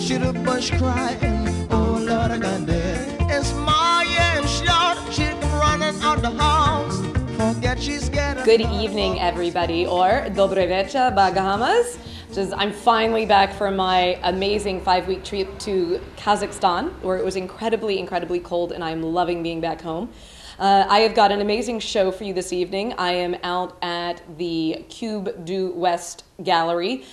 to the bush crying, oh Lord, I got dead. It's Maya and short, she running out the house. Forget she's getting. Good evening, everybody, or Dobre večer, Bahamas. I'm finally back from my amazing 5-week trip to Kazakhstan, where it was incredibly, incredibly cold, and I'm loving being back home. I have got an amazing show for you this evening. I am out at the Cube du West Gallery,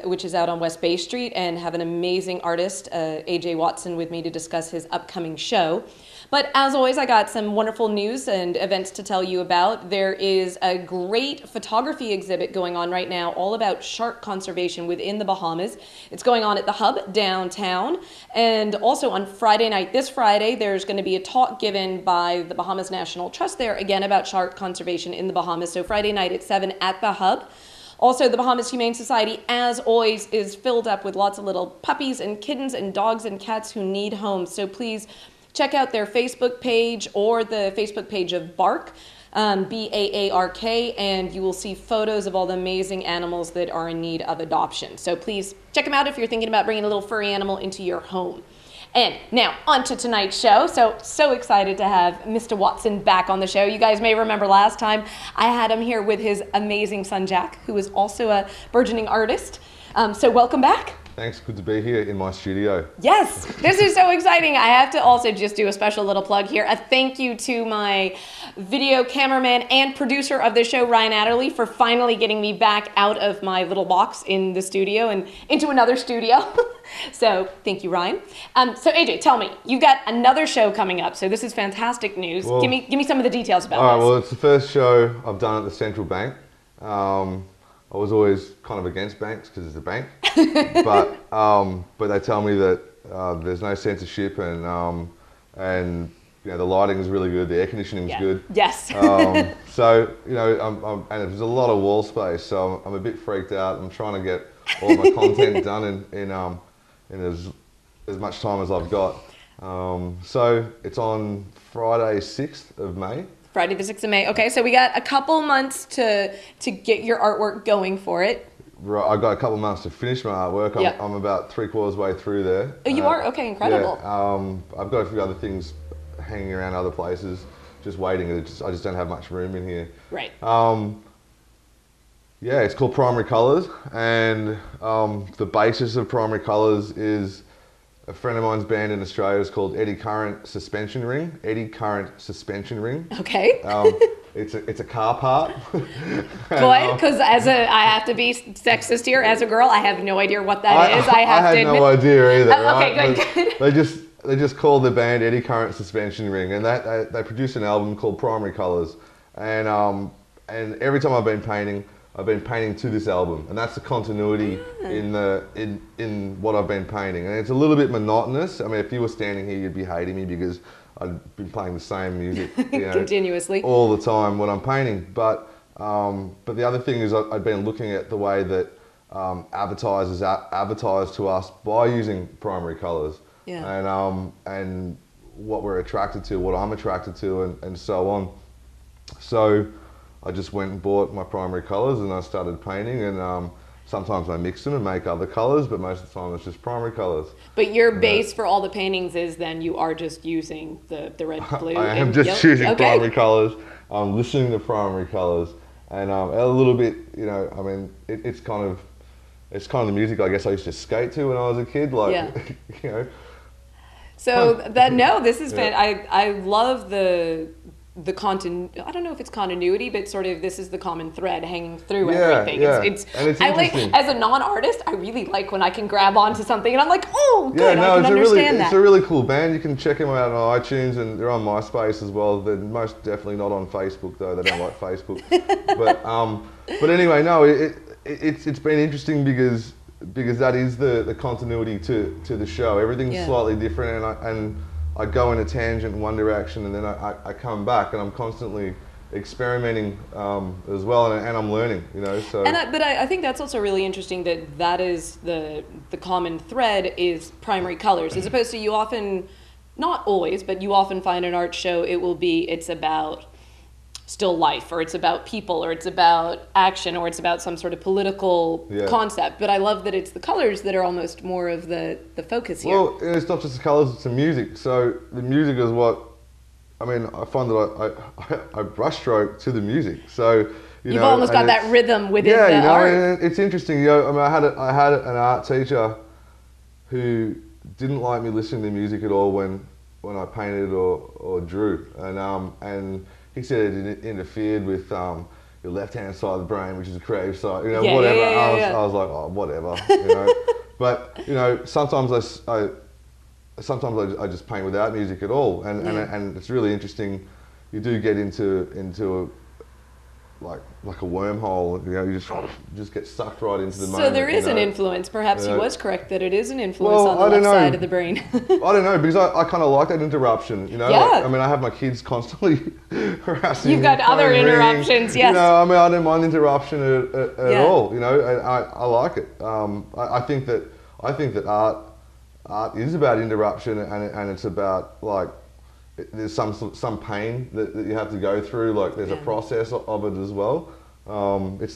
which is out on West Bay Street, and have an amazing artist, AJ Watson, with me to discuss his upcoming show. But as always, I got some wonderful news and events to tell you about. There is a great photography exhibit going on right now, all about shark conservation within the Bahamas. It's going on at the Hub downtown. And also on Friday night, this Friday, there's going to be a talk given by the Bahamas National Trust there, again, about shark conservation in the Bahamas. So Friday night at 7 at the Hub. Also, the Bahamas Humane Society, as always, is filled up with lots of little puppies and kittens and dogs and cats who need homes. So please check out their Facebook page or the Facebook page of Bark, B-A-A-R-K, and you will see photos of all the amazing animals that are in need of adoption. So please check them out if you're thinking about bringing a little furry animal into your home. And now, on to tonight's show. So excited to have Mr. Watson back on the show. You guys may remember last time I had him here with his amazing son, Jack, who is also a burgeoning artist. So welcome back. Thanks, good to be here in my studio. Yes, this is so exciting. I have to also just do a special little plug here. A thank you to my video cameraman and producer of the show, Ryan Adderley, for finally getting me back out of my little box in the studio and into another studio. So thank you, Ryan. So AJ, tell me, you've got another show coming up. So this is fantastic news. Well, give me some of the details about all right, this. well, it's the first show I've done at the Central Bank. I was always kind of against banks because it's a bank, but they tell me that there's no censorship and you know the lighting is really good, the air conditioning is good. Yes. So you know, and there's a lot of wall space, so I'm a bit freaked out. I'm trying to get all my content done in as much time as I've got. So it's on Friday, 6th of May. Friday the 6th of May. Okay, so we got a couple months to get your artwork going for it. Right, I got a couple months to finish my artwork. I'm about 3/4 way through there. Oh, you are? Okay, incredible. Yeah, I've got a few other things hanging around other places, just waiting. I just don't have much room in here. Right. Yeah, it's called Primary Colours, and the basis of Primary Colours is a friend of mine's band in Australia is called Eddy Current Suspension Ring. Eddy Current Suspension Ring. Okay. It's a car part. Boy, because I have to be sexist here. As a girl, I have no idea what that is. I had no idea either. Okay, right? good. They just called the band Eddy Current Suspension Ring, and they produced an album called Primary Colours, and every time I've been painting to this album, and that's the continuity in what I've been painting. And it's a little bit monotonous. I mean, if you were standing here, you'd be hating me because I'd been playing the same music, continuously all the time when I'm painting. But the other thing is I've been looking at the way that advertisers advertise to us by using primary colours, and what we're attracted to, what I'm attracted to, and so on. So I just went and bought my primary colours and I started painting, and sometimes I mix them and make other colours, but most of the time it's just primary colours. But your base for all the paintings is then you are just using the red, blue, I am just using primary colours. I'm listening to primary colours, and a little bit, you know, I mean, it's kind of the music I guess I used to skate to when I was a kid, like, you know. So this is I love the I don't know if it's continuity, but sort of this is the common thread hanging through everything. It's I like, as a non-artist, I really like when I can grab onto something and I'm like, oh, good, I can understand that. It's a really cool band. You can check them out on iTunes, and they're on MySpace as well. They're most definitely not on Facebook though. They don't like Facebook. But anyway, no, it's been interesting because that is the continuity to the show. Everything's slightly different, and I go in a tangent in one direction, and then I come back, and I'm constantly experimenting as well, and I'm learning, you know. So. But I think that's also really interesting that is the common thread is primary colors, as opposed to you often, not always, but you often find an art show it's about still life, or it's about people, or it's about action, or it's about some sort of political concept. But I love that it's the colors that are almost more of the focus here. Well, it's not just the colours, it's the music. So the music is what, I mean, I find that I brushstroke to the music. So, You've almost got that rhythm within the art. And it's interesting. You know, I mean, I had an art teacher who didn't like me listening to music at all when I painted or drew, and he said it interfered with your left-hand side of the brain, which is the creative side. You know, whatever. I was like, oh, whatever. You know, but you know, sometimes I just paint without music at all, and it's really interesting. You do get into like a wormhole, you know, you just get sucked right into the moment. So there is an influence. Perhaps he was correct that it is an influence on the left side of the brain. I don't know, because I kind of like that interruption, you know. Yeah. Like, I mean, I have my kids constantly harassing. You've got other interruptions, yes. You know, I mean, I don't mind interruption at all, you know, and I like it. I think that art is about interruption, and it's about like, there's some pain that you have to go through. Like there's a process of it as well. It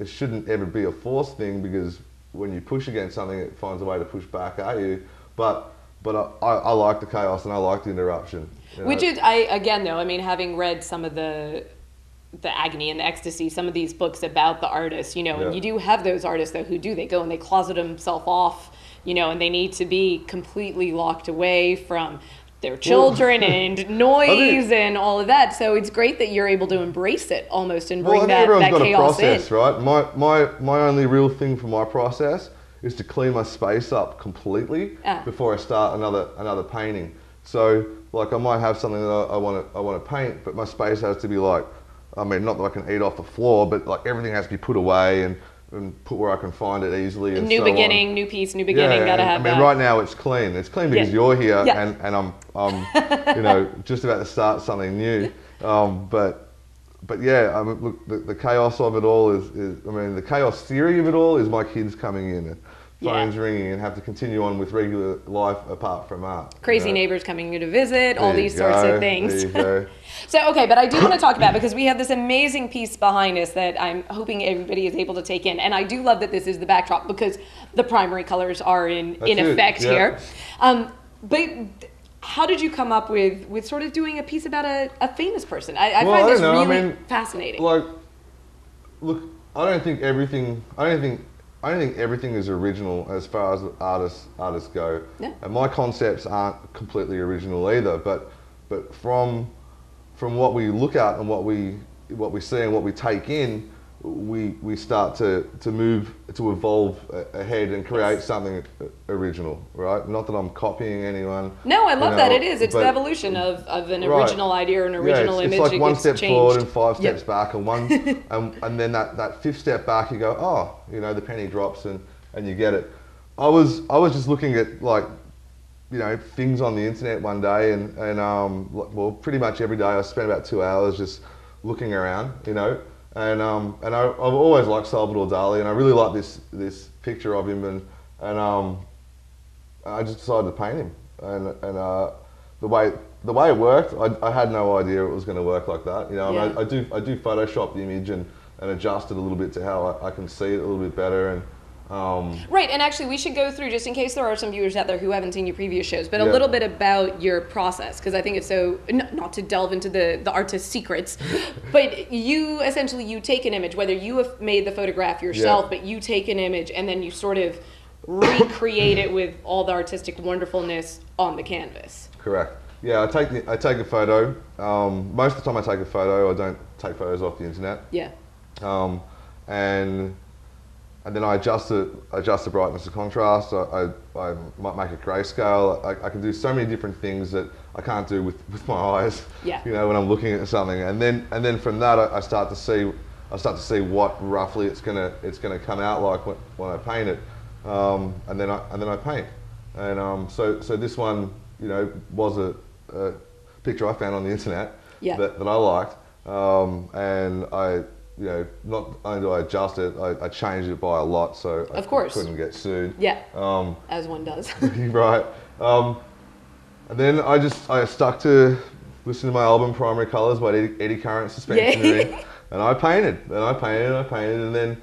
shouldn't ever be a forced thing, because when you push against something, it finds a way to push back at you. But I like the chaos and I like the interruption. Which is, I mean, having read some of the agony and the ecstasy, some of these books about the artists, you know, and you do have those artists though they go and they closet themselves off, you know, and they need to be completely locked away from their children and noise and all of that. So it's great that you're able to embrace it almost and bring that chaos got a process, in. Right? My only real thing for my process is to clean my space up completely before I start another painting. So like I might have something that I want to paint, but my space has to be like, I mean, not that I can eat off the floor, but like everything has to be put away and put where I can find it easily. And new beginning, new piece, new beginning. Gotta have that. I mean, right now it's clean. It's clean because you're here, and I'm you know, just about to start something new. But yeah, I mean, look, the chaos of it all is I mean, the chaos theory of it all is my kids coming in and phones ringing and have to continue on with regular life apart from art. Crazy neighbors coming to visit, all these sorts of things. There you go. So, okay, but I do want to talk about, because we have this amazing piece behind us that I'm hoping everybody is able to take in. And I do love that this is the backdrop, because the primary colors are in effect here. But how did you come up with sort of doing a piece about a famous person? I find this really fascinating. Like, look, I don't think everything is original as far as artists go. Yeah. And my concepts aren't completely original either, but from what we look at and what we see and what we take in, we start to move, to evolve ahead and create something original, right? Not that I'm copying anyone. No, I love that. It's the evolution of an original idea or an original image. It's like one step forward and 5 steps back, and and then that 5th step back, you go, oh, you know, the penny drops and you get it. I was just looking at, like, you know, things on the internet one day, and well, pretty much every day I spent about 2 hours just looking around, you know. And I've always liked Salvador Dali, and I really like this picture of him, and I just decided to paint him, and the way it worked, I had no idea it was going to work like that. You know, I do Photoshop the image and adjust it a little bit to how I can see it a little bit better, and right, and actually we should go through, just in case there are some viewers out there who haven't seen your previous shows, but a little bit about your process, because I think it's so, not to delve into the artist's secrets, but you take an image, whether you have made the photograph yourself, but you take an image and then you sort of recreate it with all the artistic wonderfulness on the canvas. Correct. Yeah, I take a photo. Most of the time I take a photo. I don't take photos off the internet. Yeah. And then I adjust the brightness and contrast. I might make it grayscale. I can do so many different things that I can't do with my eyes. Yeah. You know, when I'm looking at something, and then from that I start to see what roughly it's gonna come out like when I paint it, and then I paint. And so this one, you know, was a picture I found on the internet that I liked, and I. You know, not only do I adjust it, I changed it by a lot, so I couldn't get sued. Yeah, as one does. Right. And then I stuck to listened to my album Primary Colours by Eddie Current Suspensionary, and I painted, and then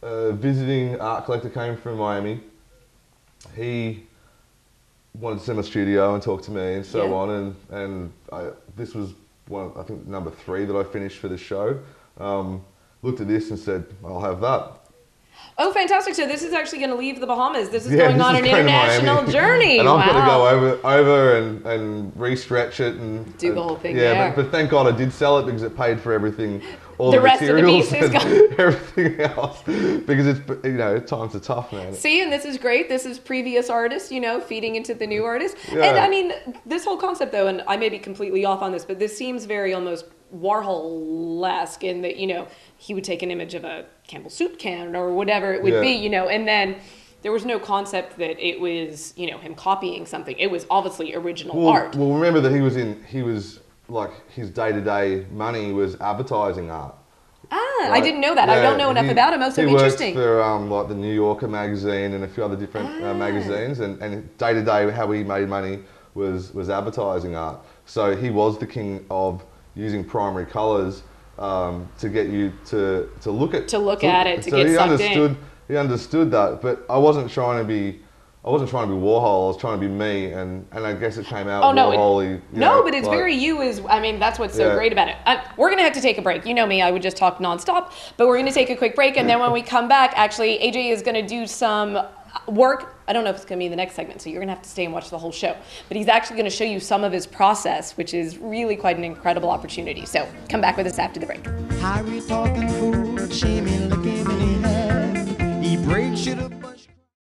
a visiting art collector came from Miami. He wanted to send my studio and talk to me and so on, and this was I think number 3 that I finished for the show. Looked at this and said, I'll have that. Oh, fantastic. So this is actually going to leave the Bahamas. This is going on an international journey. And I've got to go over and re-stretch it and do the whole thing. But thank God I did sell it because it paid for everything, all the the rest materials of the pieces and everything else. Because it's, times are tough, man. See, and this is great. This is previous artists, feeding into the new artists. Yeah. And I mean, this whole concept though, and I may be completely off on this, but this seems very almost Warhol-esque in that, he would take an image of a Campbell soup can or whatever it would be, and then there was no concept that it was, him copying something. It was obviously original art. Well, remember that he was like, his day-to-day money was advertising art. Ah, I didn't know that. I don't know enough about him. Oh, so interesting. He worked for like the New Yorker magazine and a few other different magazines, and day-to-day how he made money was advertising art. So he was the king of using primary colours to get you to look at it, to get sucked in. He understood that, but I wasn't trying to be Warhol. I was trying to be me, and I guess it came out Warhol-y. But it's very you. That's what's so great about it. We're gonna have to take a break. You know me, I would just talk nonstop, but we're gonna take a quick break, and then when we come back, actually, AJ is gonna do some work. I don't know if it's going to be in the next segment, so you're going to have to stay and watch the whole show. But he's actually going to show you some of his process, which is really quite an incredible opportunity. So come back with us after the break. Harry talking food, shimmy